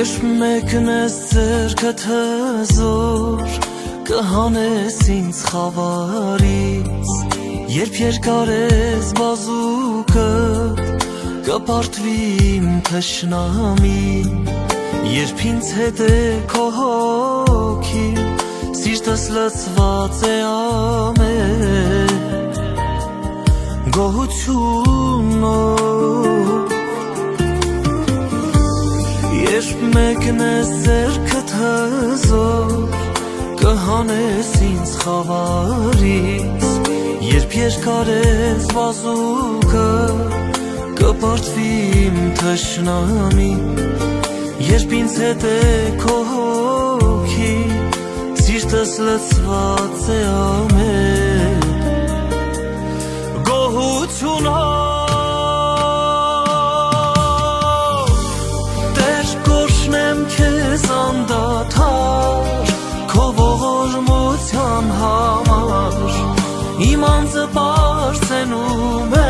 Երբ մեկնես ձերքդ հզոր կհանես ինձ խավարից Երբ երկար ես բազուկդ կպարտվի իմ թշնամին Երբ ինձ հետ է քո հոգին սիրտս լցված է ամեն գոհությունով Երբ մեկնես ձերքդ հզոր կհանես ինձ խավարից Երբ երկար ես բազուկը կպարտվի իմ թշնամին Երբ ինձ հետ է քո հոգին սիրտս լցված է ամեն գոհությունով Քեզ անդադար քո ողորմության համար Իմ անձը պարծենում է